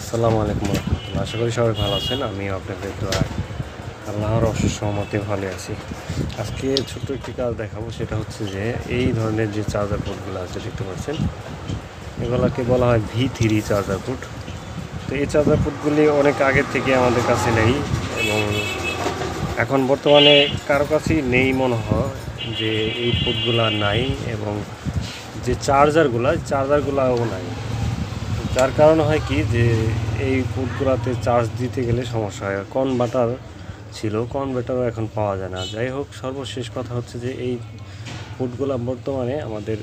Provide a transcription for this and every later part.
আসসালামু আলাইকুম রহমতুল্লাহ। আশা করি সবাই ভালো আছেন। আমিও আপনাদের দোয়া আল্লাহর অশেষ সহমতে ভালো আছি। আজকে ছোট্ট একটি কাজ দেখাবো, সেটা হচ্ছে যে এই ধরনের যে চার্জার পোর্টগুলো আছে দেখতে পাচ্ছেন, এগুলোকে বলা হয় V3 চার্জার পোর্ট। তো এই চার্জার পোর্টগুলি অনেক আগের থেকে আমাদের কাছে নেই এবং এখন বর্তমানে কারো কাছেই নেই মনে হয় যে এই পোর্টগুলো নাই, এবং যে চার্জারগুলোও নাই। যার কারণ হয় কি যে এই পোর্টগুলোতে চার্জ দিতে গেলে সমস্যা হয়। কনভার্টার ছিল, কনভার্টারও এখন পাওয়া যায় না। যাই হোক, সর্বশেষ কথা হচ্ছে যে এই পোর্টগুলো বর্তমানে আমাদের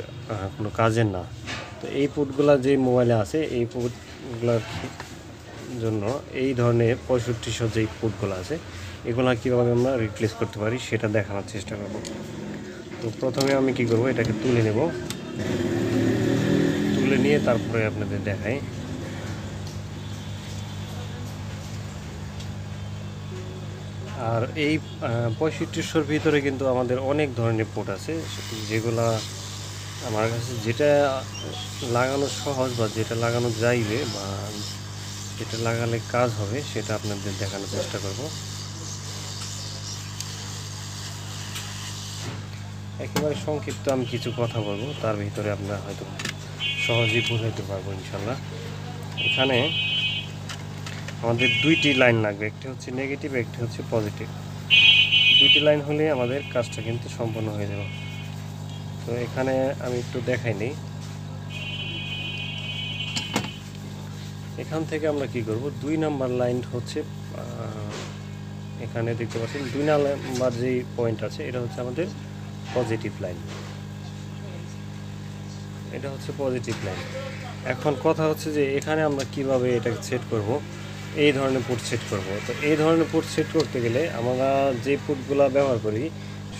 কোনো কাজের না। তো এই পোর্টগুলো যে মোবাইলে আছে, এই পোর্টগুলোর জন্য এই ধরনের 6500 যেই পোর্টগুলো আছে, এগুলো কীভাবে আমরা রিপ্লেস করতে পারি সেটা দেখানোর চেষ্টা করব। তো প্রথমে আমি কি করব, এটাকে তুলে নেব। তুলে নিয়ে তারপরে আপনাদের দেখাই। আর এই 6500-র ভিতরে কিন্তু আমাদের অনেক ধরনের পোর্ট আছে, যেগুলা আমার কাছে যেটা লাগানো সহজ বা যেটা লাগানো যাইবে বা যেটা লাগালে কাজ হবে সেটা আপনাদের দেখানোর চেষ্টা করব। একেবারে সংক্ষিপ্ত আমি কিছু কথা বলবো, তার ভিতরে আপনারা হয়তো সহজেই বোঝাইতে পারবো ইনশাল্লাহ। এখানে আমাদের দুইটি লাইন লাগবে, একটি হচ্ছে নেগেটিভ, একটি হচ্ছে পজিটিভ। দুইটি লাইন হলে আমাদের কাজটা কিন্তু সম্পন্ন হয়ে যাবে। তো এখানে আমি একটু দেখাই নিই। এখান থেকে আমরা কি করব, 2 নাম্বার লাইন হচ্ছে এখানে দেখতে পাচ্ছেন 2 নাম্বার যেই পয়েন্ট আছে, এটা হচ্ছে আমাদের পজিটিভ লাইন। এটা হচ্ছে পজিটিভ লাইন। এখন কথা হচ্ছে যে এখানে আমরা কিভাবে এটাকে সেট করব, এই ধরনের পোর্ট সেট করব। তো এই ধরনের পোর্ট সেট করতে গেলে আমরা যে পোর্টগুলো ব্যবহার করি,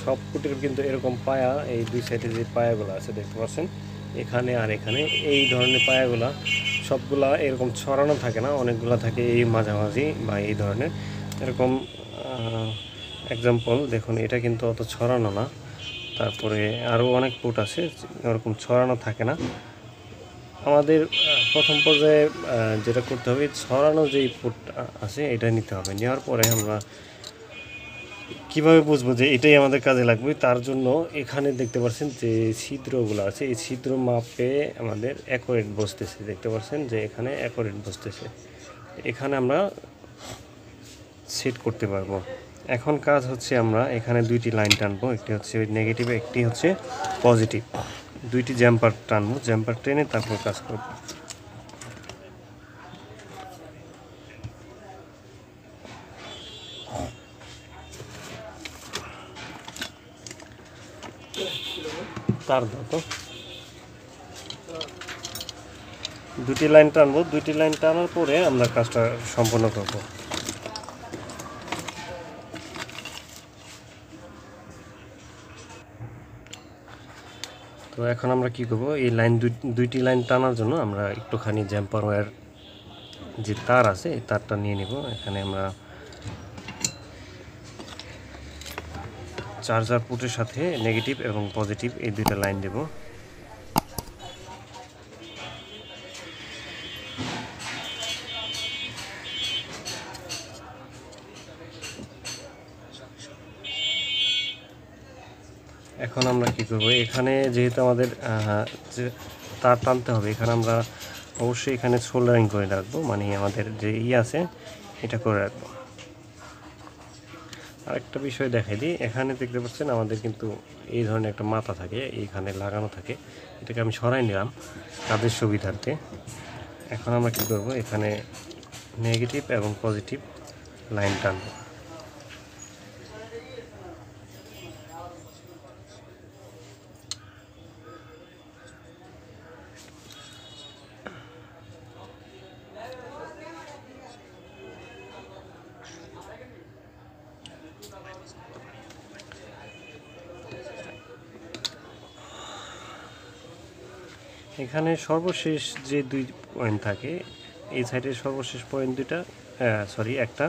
সব পোর্টের কিন্তু এরকম পায়া, এই দুই সাইডে যে পায়াগুলো আছে দেখতে পাচ্ছেন, এখানে আর এখানে এই ধরনের পায়াগুলা সবগুলা এরকম ছড়ানো থাকে না, অনেকগুলো থাকে এই মাঝামাঝি বা এই ধরনের এরকম। এক্সাম্পল দেখুন, এটা কিন্তু অত ছড়ানো না। তারপরে আরও অনেক পোর্ট আছে এরকম ছড়ানো থাকে না। আমাদের প্রথম পর্যায়ে যেটা করতে হবে, ছড়ানো যেই পোর্ট আছে এটা নিতে হবে। নেওয়ার পরে আমরা কীভাবে বুঝবো যে এটাই আমাদের কাজে লাগবে, তার জন্য এখানে দেখতে পাচ্ছেন যে ছিদ্রগুলো আছে, এই ছিদ্র মাপে আমাদের অ্যাকুরেট বসতেছে। দেখতে পাচ্ছেন যে এখানে অ্যাকুরেট বসতেছে, এখানে আমরা সেট করতে পারবো। এখন কাজ হচ্ছে আমরা এখানে দুইটি লাইন টানবো, একটি হচ্ছে নেগেটিভ, একটি হচ্ছে পজিটিভ। দুইটি জ্যাম্পার টানবো, জ্যাম্পার টেনে তারপর কাজ করব। তার তো দুটি লাইন টানবো, দুইটি লাইন টানার পরে আমরা কাজটা সম্পন্ন করব। তো এখন আমরা কি করব, এই লাইন দুইটি লাইন টানার জন্য আমরা একটুখানি জ্যাম্পার ওয়্যার যে তার আছে এই তারটা নিয়ে নিব। এখানে আমরা চার্জার পোর্টের সাথে নেগেটিভ এবং পজিটিভ এই দুইটা লাইন দেব। এখন আমরা কি করব, এখানে যেহেতু আমাদের যে তার টানতে হবে, এখানে আমরা অবশ্যই এখানে সোল্ডারিং করে রাখবো, মানে আমাদের যে আছে এটা করে রাখবো। আরেকটা বিষয় দেখাই দিই, এখানে দেখতে পাচ্ছেন আমাদের কিন্তু এই ধরনের একটা মাথা থাকে, এইখানে লাগানো থাকে। এটাকে আমি সরাই নিলাম কাজের সুবিধার্থে। এখন আমরা কি করব, এখানে নেগেটিভ এবং পজিটিভ লাইন টানবো। এখানে সর্বশেষ যে দুই পয়েন্ট থাকে, এই সাইডের সর্বশেষ পয়েন্ট দুইটা, একটা,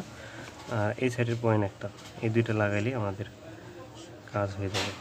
আর এই সাইডের পয়েন্ট একটা, এই দুইটা লাগাইলে আমাদের কাজ হয়ে যাবে।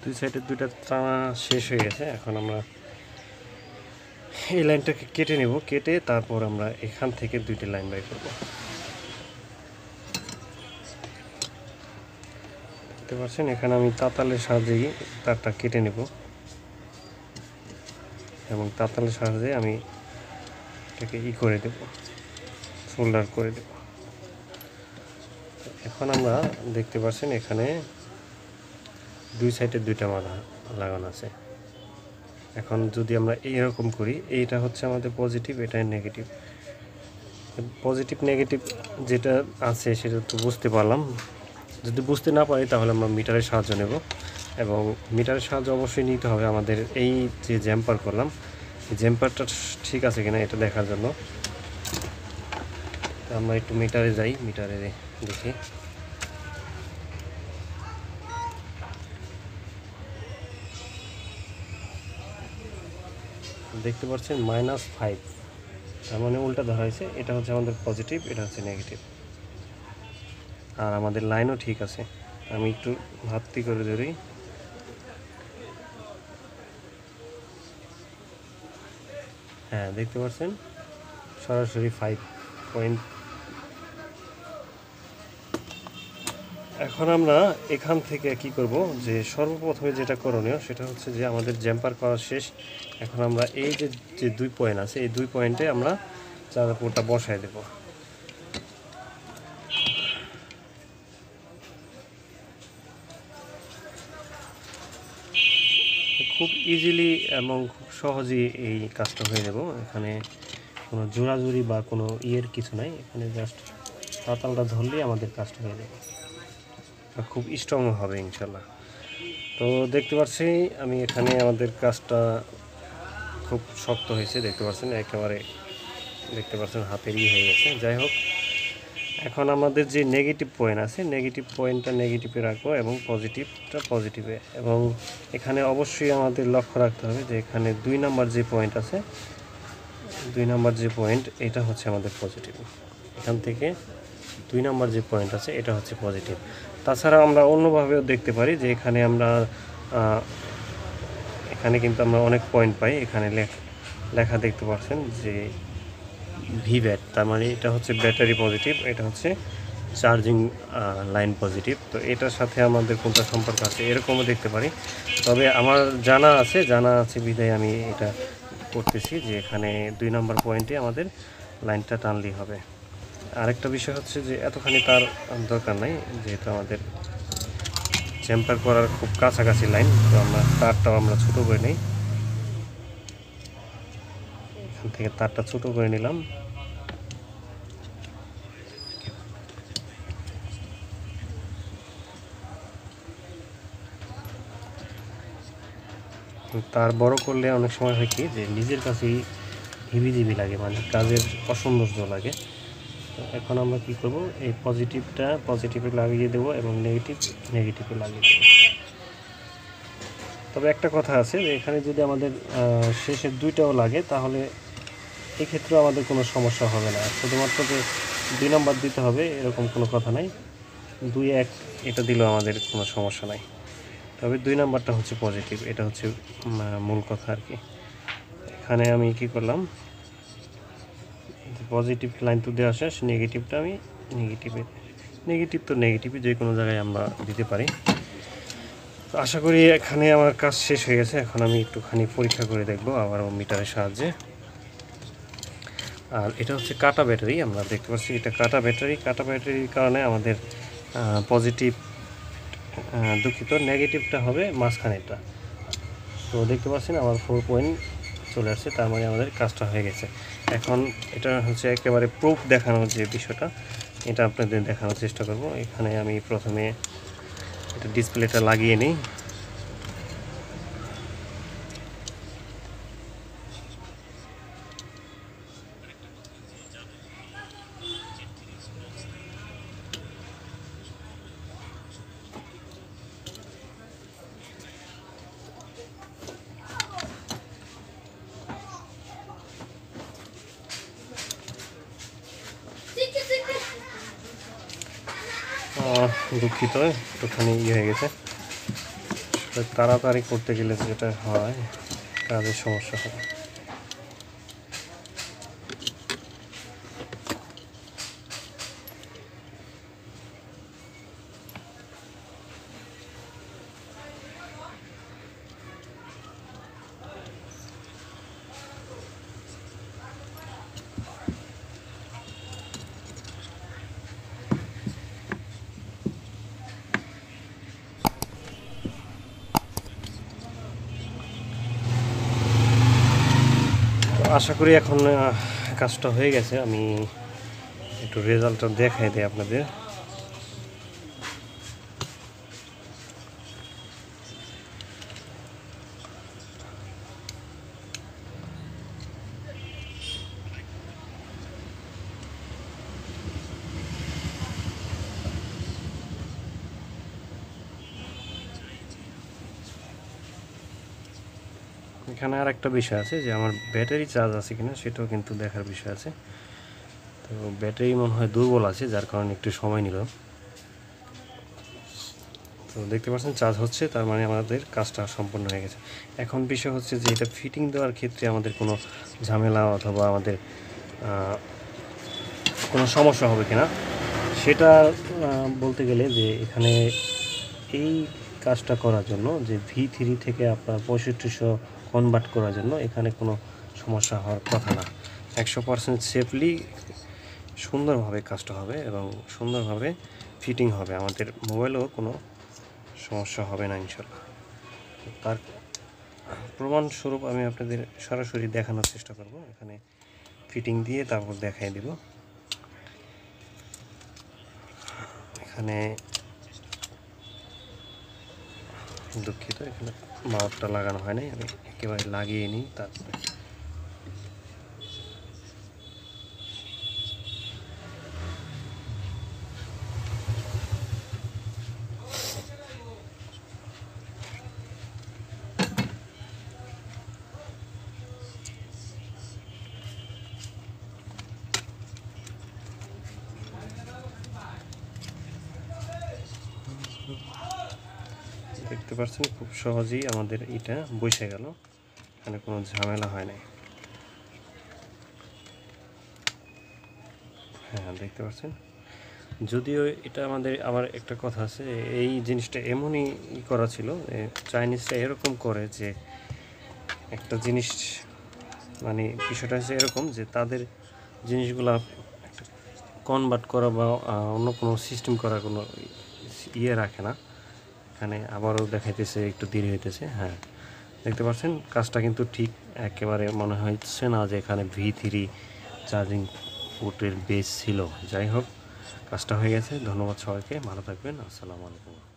দুই সাইডে দুইটা টানা শেষ হয়ে গেছে। এখন আমরা এই লাইনটাকে কেটে নেব, কেটে তারপর আমরা এখান থেকে দুইটা লাইন বাই করব। দেখতে পাচ্ছেন এখানে আমি তাতালের সাহায্যেই তারটা কেটে নেব এবং তাতালের সাহায্যে আমি এটাকে করে দেব, সোল্ডার করে দেব। এখন আমরা দেখতে পাচ্ছেন এখানে দুই সাইডে দুইটা মাথা লাগানো আছে। এখন যদি আমরা এইরকম করি, এইটা হচ্ছে আমাদের পজিটিভ, এটা নেগেটিভ। পজিটিভ নেগেটিভ যেটা আছে সেটা তো বুঝতে পারলাম। যদি বুঝতে না পারি তাহলে আমরা মিটারের সাহায্য নেব এবং মিটারের সাহায্য অবশ্যই নিতে হবে আমাদের। এই যে জ্যাম্পার করলাম, জ্যাম্পারটা ঠিক আছে কিনা এটা দেখার জন্য আমরা একটু মিটারে যাই, মিটারে দেখি। দেখতে পাচ্ছেন -5, তার মানে উল্টা ধরা হয়েছে। এটা হচ্ছে আমাদের পজিটিভ, এটা হচ্ছে নেগেটিভ। আর আমাদের লাইনও ঠিক আছে। আমি একটু ভাতটি করে ধরি। হ্যাঁ, দেখতে পাচ্ছেন সরাসরি 5 পয়েন্ট। এখন আমরা এখান থেকে কি করব, যে সর্বপ্রথমে যেটা করণীয় সেটা হচ্ছে যে আমাদের জ্যাম্পার করা শেষ। এখন আমরা এই যে 2 পয়েন্ট আছে, এই 2 পয়েন্টে আমরা চার্জার পোর্টটা বসায় দেব। খুব ইজিলি এবং খুব সহজেই এই কাজটা হয়ে যাব। এখানে কোনো জোড়াজুড়ি বা কোনো কিছু নাই। এখানে জাস্ট তাতালটা ধরলেই আমাদের কাজটা হয়ে যাবে, খুব স্ট্রং হবে ইনশাল্লাহ। তো দেখতে পাচ্ছি আমি এখানে আমাদের কাজটা খুব শক্ত হয়েছে, দেখতে পাচ্ছেন একেবারে, দেখতে পাচ্ছেন হাতের হয়ে গেছে। যাই হোক, এখন আমাদের যে নেগেটিভ পয়েন্ট আছে, নেগেটিভ পয়েন্টটা নেগেটিভে রাখবো এবং পজিটিভটা পজিটিভে। এবং এখানে অবশ্যই আমাদের লক্ষ্য রাখতে হবে যে এখানে 2 নাম্বার যে পয়েন্ট আছে, 2 নাম্বার যে পয়েন্ট, এটা হচ্ছে আমাদের পজিটিভ। এখান থেকে 2 নাম্বার যে পয়েন্ট আছে এটা হচ্ছে পজিটিভ। তাছাড়া আমরা অন্যভাবেও দেখতে পারি যে এখানে আমরা এখানে কিন্তু আমরা অনেক পয়েন্ট পাই। এখানে লেখা দেখতে পাচ্ছেন যে ভিব্যাট, তার মানে এটা হচ্ছে ব্যাটারি পজিটিভ, এটা হচ্ছে চার্জিং লাইন পজিটিভ। তো এটার সাথে আমাদের কোনটা সম্পর্ক আছে এরকমও দেখতে পারি। তবে আমার জানা আছে বিধায় আমি এটা করতেছি যে এখানে 2 নাম্বার পয়েন্টে আমাদের লাইনটা টানলেই হবে। আরেকটা বিষয় হচ্ছে যে এতখানি তার দরকার নাই, যেহেতু আমাদের জ্যাম্পার করার খুব কাছাকাছি লাইন। তো আমরা তারটাও আমরা ছোটো করে নিই, এখান থেকে তারটা ছোটো করে নিলাম। তার বড় করলে অনেক সময় হয় কি যে নিজের কাছেই হিবিজিবি লাগে, মানে কাজের অসৌন্দর্য লাগে। তো এখন আমরা কি করব, এই পজিটিভটা পজিটিভে লাগিয়ে দেবো এবং নেগেটিভে লাগিয়ে দেবো। তবে একটা কথা আছে যে এখানে যদি আমাদের শেষের 2টাও লাগে তাহলে এক্ষেত্রেও আমাদের কোনো সমস্যা হবে না। শুধুমাত্র যে 2 নাম্বার দিতে হবে এরকম কোনো কথা নাই, 2-1 এটা দিলেও আমাদের কোনো সমস্যা নাই। তবে 2 নাম্বারটা হচ্ছে পজিটিভ, এটা হচ্ছে মূল কথা আর কি। এখানে আমি কি করলাম, পজিটিভ লাইন তো দেওয়া শেষ, নেগেটিভটা আমি নেগেটিভ তো নেগেটিভই যে কোনো জায়গায় আমরা দিতে পারি। তো আশা করি এখানে আমার কাজ শেষ হয়ে গেছে। এখন আমি একটুখানি পরীক্ষা করে দেখব আবার মিটারের সাহায্যে। আর এটা হচ্ছে কাটা ব্যাটারি, আমরা দেখতে পাচ্ছি এটা কাটা ব্যাটারির কারণে আমাদের পজিটিভ, দুঃখিত, নেগেটিভটা হবে মাঝখানেরটা। তো দেখতে পাচ্ছেন আমার 4 পয়েন্ট চলে আসছে, তার মানে আমাদের কাজটা হয়ে গেছে। এখন এটা হচ্ছে একেবারে প্রুফ দেখানোর যে বিষয়টা, এটা আপনাদের দেখানোর চেষ্টা করব। এখানে আমি প্রথমে এটা ডিসপ্লেটা লাগিয়ে নিই। দুঃখিত, একটুখানি হয়ে গেছে, তাড়াতাড়ি করতে গেলে যেটা হয়, কাজের সমস্যা হয়। আশা করি এখন কাজটা হয়ে গেছে। আমি একটু রেজাল্টটা দেখাই দিই আপনাদের। এখানে আর একটা বিষয় আছে যে আমার ব্যাটারি চার্জ আছে কিনা সেটাও কিন্তু দেখার বিষয় আছে। তো ব্যাটারি মনে হয় দুর্বল আছে, যার কারণে একটু সময় নিল। তো দেখতে পাচ্ছেন চার্জ হচ্ছে, তার মানে আমাদের কাজটা সম্পূর্ণ হয়ে গেছে। এখন বিষয় হচ্ছে যে এটা ফিটিং দেওয়ার ক্ষেত্রে আমাদের কোনো ঝামেলা অথবা আমাদের কোনো সমস্যা হবে কিনা সেটা বলতে গেলে যে এখানে এই কাজটা করার জন্য যে V3 থেকে আপনার 6500 কনভার্ট করার জন্য এখানে কোনো সমস্যা হওয়ার কথা না। 100% সেফলি সুন্দরভাবে কাজটা হবে এবং সুন্দরভাবে ফিটিং হবে। আমাদের মোবাইলেও কোনো সমস্যা হবে না ইনশাল্লাহ। তার প্রমাণস্বরূপ আমি আপনাদের সরাসরি দেখানোর চেষ্টা করব। এখানে ফিটিং দিয়ে তারপর দেখাই দেব। এখানে দুঃখিত, এখানে মাউসটা লাগানো হয় নাই, আমি একেবারে লাগিয়ে নিই তারপরে। দেখতে পাচ্ছেন খুব সহজেই আমাদের এটা বসে গেল, এখানে কোনো ঝামেলা হয় নাই। হ্যাঁ, দেখতে পাচ্ছেন। যদিও এটা আমাদের আবার একটা কথা আছে, এই জিনিসটা এমনই করা ছিল, চাইনিজরা এরকম করে যে একটা জিনিস, মানে বিষয়টা হচ্ছে এরকম যে তাদের জিনিসগুলা কনভার্ট করা বা অন্য কোনো সিস্টেম করার কোনো ইয়ে রাখে না। এখানে আবারও দেখাইতেছে একটু দেরি হইতেছে। হ্যাঁ, দেখতে পাচ্ছেন কাজটা কিন্তু ঠিক একেবারে মনে হচ্ছে না যে এখানে V3 চার্জিং পোর্টের বেস ছিল। যাই হোক, কাজটা হয়ে গেছে। ধন্যবাদ সবাইকে, ভালো থাকবেন। আসসালামু আলাইকুম।